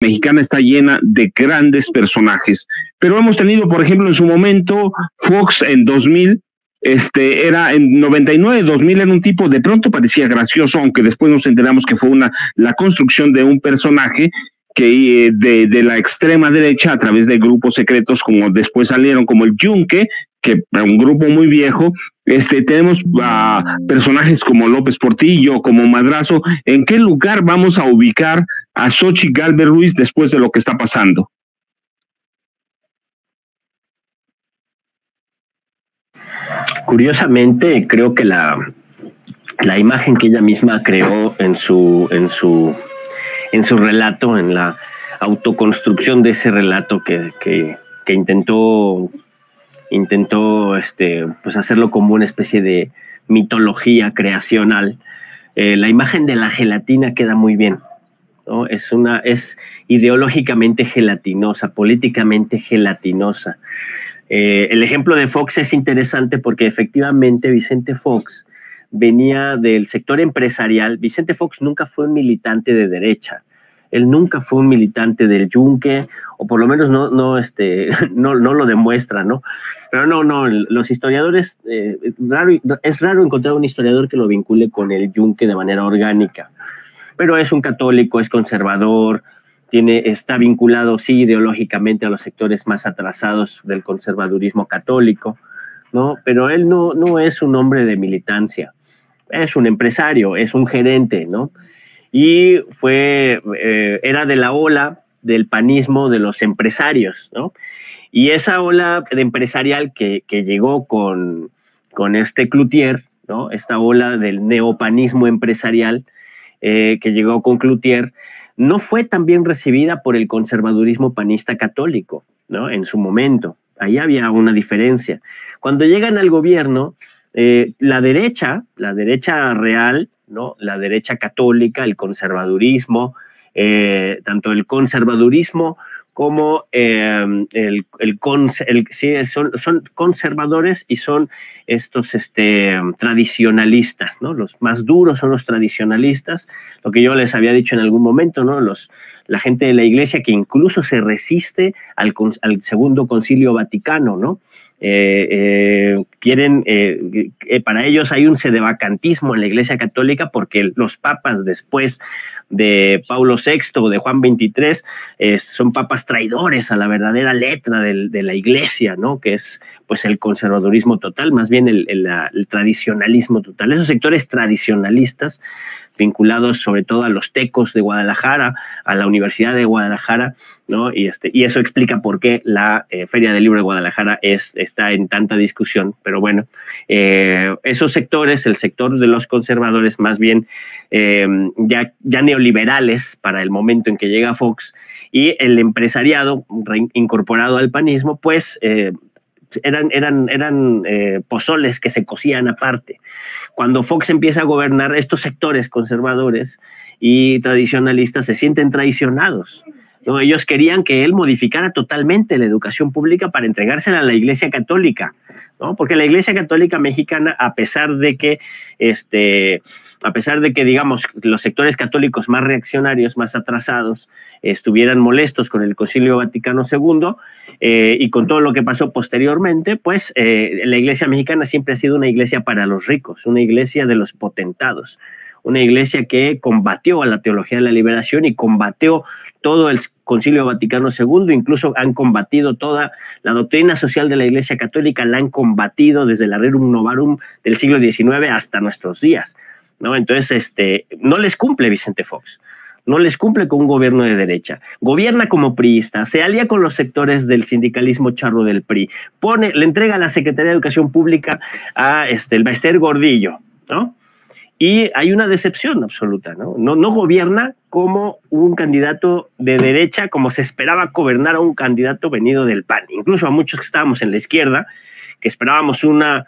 mexicana está llena de grandes personajes, pero hemos tenido, por ejemplo, en su momento, Fox en 2000, era en 99, 2000 era un tipo, de pronto parecía gracioso, aunque después nos enteramos que fue la construcción de un personaje que de la extrema derecha a través de grupos secretos, como después salieron, como el Yunque, que un grupo muy viejo. Tenemos personajes como López Portillo, como Madrazo. ¿En qué lugar vamos a ubicar a Xochitl Gálvez Ruiz después de lo que está pasando? Curiosamente, creo que la imagen que ella misma creó en su relato, en la autoconstrucción de ese relato que intentó pues hacerlo como una especie de mitología creacional. La imagen de la gelatina queda muy bien, ¿no? Es ideológicamente gelatinosa, políticamente gelatinosa. El ejemplo de Fox es interesante porque efectivamente Vicente Fox venía del sector empresarial. Vicente Fox nunca fue un militante de derecha. Él nunca fue un militante del Yunque, o por lo menos no lo demuestra, ¿no? Pero no, los historiadores, es raro encontrar un historiador que lo vincule con el Yunque de manera orgánica. Pero es un católico, es conservador, está vinculado, sí, ideológicamente a los sectores más atrasados del conservadurismo católico, ¿no? Pero él no es un hombre de militancia, es un empresario, es un gerente, ¿no? Y era de la ola del panismo de los empresarios, ¿no? Y esa ola de empresarial que llegó con Cloutier, ¿no? Esta ola del neopanismo empresarial que llegó con Cloutier, no fue tan bien recibida por el conservadurismo panista católico, ¿no? En su momento. Ahí había una diferencia. Cuando llegan al gobierno, la derecha real, ¿no? La derecha católica, el conservadurismo, tanto el conservadurismo como son conservadores y son estos tradicionalistas, ¿no? Los más duros son los tradicionalistas, lo que yo les había dicho en algún momento, ¿no? La gente de la iglesia que incluso se resiste al Segundo Concilio Vaticano, ¿no? Para ellos hay un sedevacantismo en la Iglesia Católica porque los papas después de Paulo VI o de Juan XXIII son papas traidores a la verdadera letra de la Iglesia, ¿no? Que es pues el conservadurismo total, más bien el tradicionalismo total. Esos sectores tradicionalistas vinculados sobre todo a los tecos de Guadalajara, a la Universidad de Guadalajara, ¿no? Y eso explica por qué la Feria del Libro de Guadalajara está en tanta discusión. Pero bueno, esos sectores, el sector de los conservadores más bien ya neoliberales para el momento en que llega Fox, y el empresariado incorporado al panismo, pues eran pozoles que se cocían aparte. Cuando Fox empieza a gobernar, estos sectores conservadores y tradicionalistas se sienten traicionados, ¿no? Ellos querían que él modificara totalmente la educación pública para entregársela a la Iglesia Católica, ¿no? Porque la Iglesia Católica mexicana, a pesar de que digamos los sectores católicos más reaccionarios, más atrasados, estuvieran molestos con el Concilio Vaticano II y con todo lo que pasó posteriormente, pues la Iglesia mexicana siempre ha sido una iglesia para los ricos, una iglesia de los potentados, una iglesia que combatió a la teología de la liberación y combatió todo el Concilio Vaticano II, incluso han combatido toda la doctrina social de la Iglesia Católica, la han combatido desde el Rerum Novarum del siglo XIX hasta nuestros días, ¿no? Entonces, no les cumple Vicente Fox, no les cumple con un gobierno de derecha, gobierna como priista, se alía con los sectores del sindicalismo charro del PRI, le entrega la Secretaría de Educación Pública a el Bester Gordillo, ¿no? Y hay una decepción absoluta, ¿no? No gobierna como un candidato de derecha, como se esperaba gobernar a un candidato venido del PAN. Incluso a muchos que estábamos en la izquierda, que esperábamos una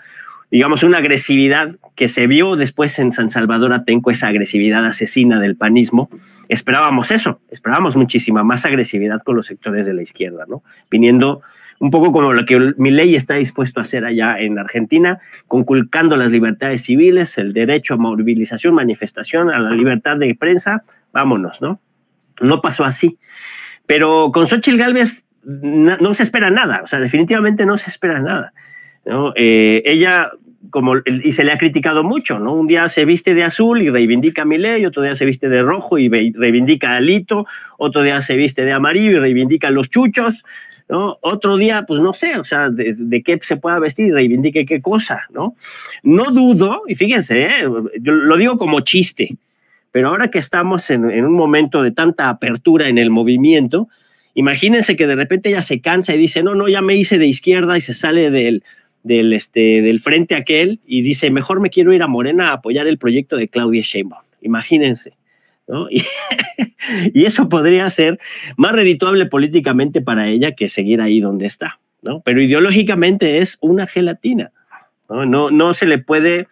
agresividad que se vio después en San Salvador Atenco, esa agresividad asesina del panismo. Esperábamos eso, esperábamos muchísima más agresividad con los sectores de la izquierda, ¿no? Viniendo un poco como lo que Milei está dispuesto a hacer allá en Argentina, conculcando las libertades civiles, el derecho a movilización, manifestación, a la libertad de prensa, vámonos, ¿no? No pasó así. Pero con Xóchitl Gálvez no se espera nada, o sea, definitivamente no se espera nada, ¿no? Ella, y se le ha criticado mucho, ¿no? Un día se viste de azul y reivindica a Milei, otro día se viste de rojo y reivindica a Alito, otro día se viste de amarillo y reivindica a los chuchos, ¿no? Otro día, pues no sé, o sea, de qué se pueda vestir y reivindique qué cosa, ¿no? No dudo, y fíjense, yo lo digo como chiste, pero ahora que estamos en un momento de tanta apertura en el movimiento, imagínense que de repente ella se cansa y dice, no, ya me hice de izquierda, y se sale del frente aquel y dice, mejor me quiero ir a Morena a apoyar el proyecto de Claudia Sheinbaum. Imagínense, ¿no? Y eso podría ser más redituable políticamente para ella que seguir ahí donde está, ¿no? Pero ideológicamente es una gelatina, ¿no? No se le puede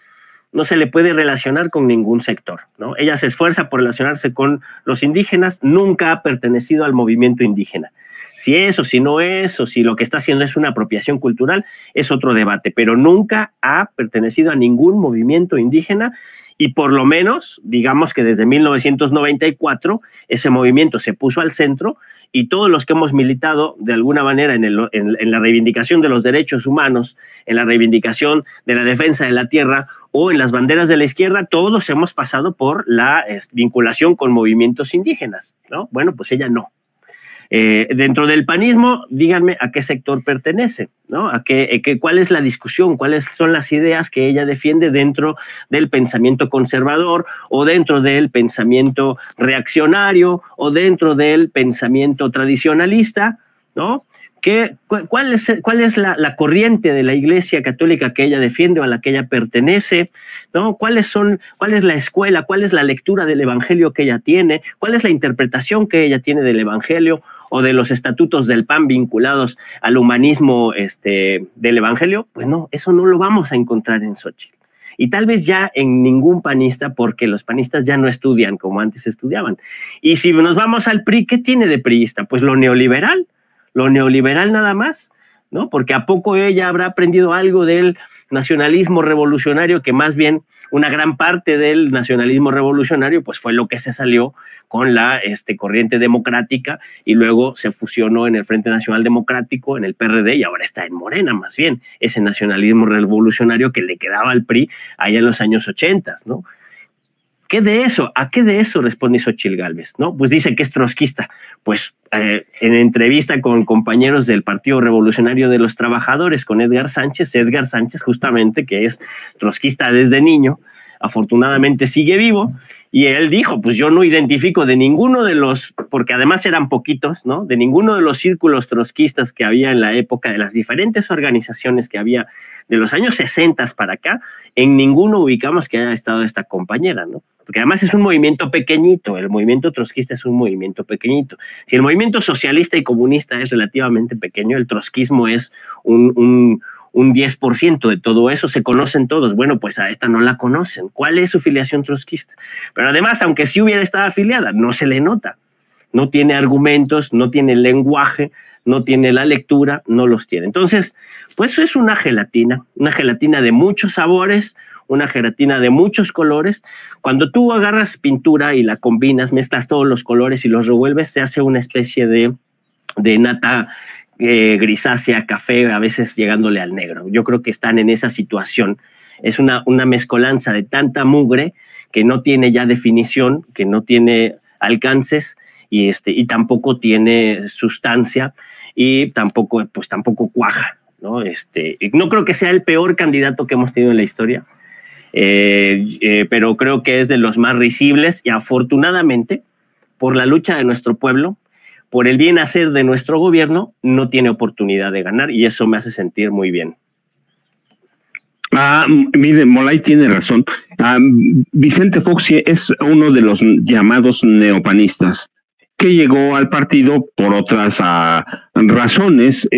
relacionar con ningún sector, ¿no? Ella se esfuerza por relacionarse con los indígenas, nunca ha pertenecido al movimiento indígena. Si es o si no es, o si lo que está haciendo es una apropiación cultural, es otro debate, pero nunca ha pertenecido a ningún movimiento indígena, y por lo menos, digamos que desde 1994, ese movimiento se puso al centro, y todos los que hemos militado de alguna manera en la reivindicación de los derechos humanos, en la reivindicación de la defensa de la tierra o en las banderas de la izquierda, todos hemos pasado por la vinculación con movimientos indígenas, ¿no? Bueno, pues ella no. Dentro del panismo, díganme a qué sector pertenece, ¿no? ¿Cuál es la discusión? ¿Cuáles son las ideas que ella defiende dentro del pensamiento conservador, o dentro del pensamiento reaccionario, o dentro del pensamiento tradicionalista, ¿no? ¿Cuál es la corriente de la Iglesia Católica que ella defiende o a la que ella pertenece, ¿no? ¿Cuál es la escuela? ¿Cuál es la lectura del Evangelio que ella tiene? ¿Cuál es la interpretación que ella tiene del Evangelio o de los estatutos del PAN vinculados al humanismo del Evangelio? Pues no, eso no lo vamos a encontrar en Xóchitl. Y tal vez ya en ningún panista, porque los panistas ya no estudian como antes estudiaban. Y si nos vamos al PRI, ¿qué tiene de priista? Pues lo neoliberal nada más, ¿no? Porque ¿a poco ella habrá aprendido algo del nacionalismo revolucionario? Que más bien una gran parte del nacionalismo revolucionario pues fue lo que se salió con la corriente democrática, y luego se fusionó en el Frente Nacional Democrático, en el PRD, y ahora está en Morena, más bien, ese nacionalismo revolucionario que le quedaba al PRI allá en los años 80, ¿no? ¿Qué de eso? ¿A qué de eso responde Xóchitl Gálvez? ¿No? Pues dice que es trotskista. Pues en entrevista con compañeros del Partido Revolucionario de los Trabajadores, con Edgar Sánchez justamente, que es trotskista desde niño, afortunadamente sigue vivo, y él dijo, pues yo no identifico de ninguno de los, porque además eran poquitos, ¿no? De ninguno de los círculos trotskistas que había en la época, de las diferentes organizaciones que había de los años 60 para acá, en ninguno ubicamos que haya estado esta compañera, ¿no? Porque además es un movimiento pequeñito, el movimiento trotskista es un movimiento pequeñito. Si el movimiento socialista y comunista es relativamente pequeño, el trotskismo es un 10% de todo eso, se conocen todos. Bueno, pues a esta no la conocen. ¿Cuál es su filiación trotskista? Pero además, aunque sí hubiera estado afiliada, no se le nota. No tiene argumentos, no tiene lenguaje, no tiene la lectura, no los tiene. Entonces, pues eso es una gelatina de muchos sabores, una gelatina de muchos colores. Cuando tú agarras pintura y la combinas, mezclas todos los colores y los revuelves, se hace una especie de nata grisácea, café, a veces llegándole al negro. Yo creo que están en esa situación. Es una mezcolanza de tanta mugre que no tiene ya definición, que no tiene alcances, y tampoco tiene sustancia, y tampoco cuaja, ¿no? No creo que sea el peor candidato que hemos tenido en la historia, pero creo que es de los más risibles, y afortunadamente, por la lucha de nuestro pueblo, por el bien hacer de nuestro gobierno, no tiene oportunidad de ganar, y eso me hace sentir muy bien. Mire, Molay tiene razón. Vicente Fox es uno de los llamados neopanistas, que llegó al partido por otras razones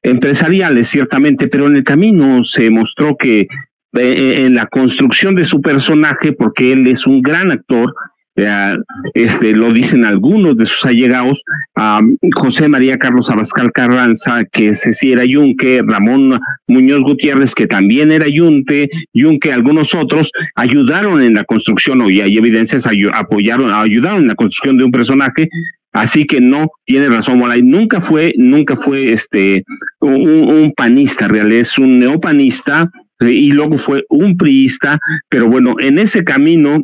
empresariales, ciertamente, pero en el camino se mostró que en la construcción de su personaje, porque él es un gran actor, Lo dicen algunos de sus allegados, José María Carlos Abascal Carranza, que ese sí era yunque, Ramón Muñoz Gutiérrez, que también era yunque, algunos otros ayudaron en la construcción, y hay evidencias, ayudaron en la construcción de un personaje. Así que no, tiene razón Molay, nunca fue un panista real, es un neopanista, y luego fue un priista, pero bueno, en ese camino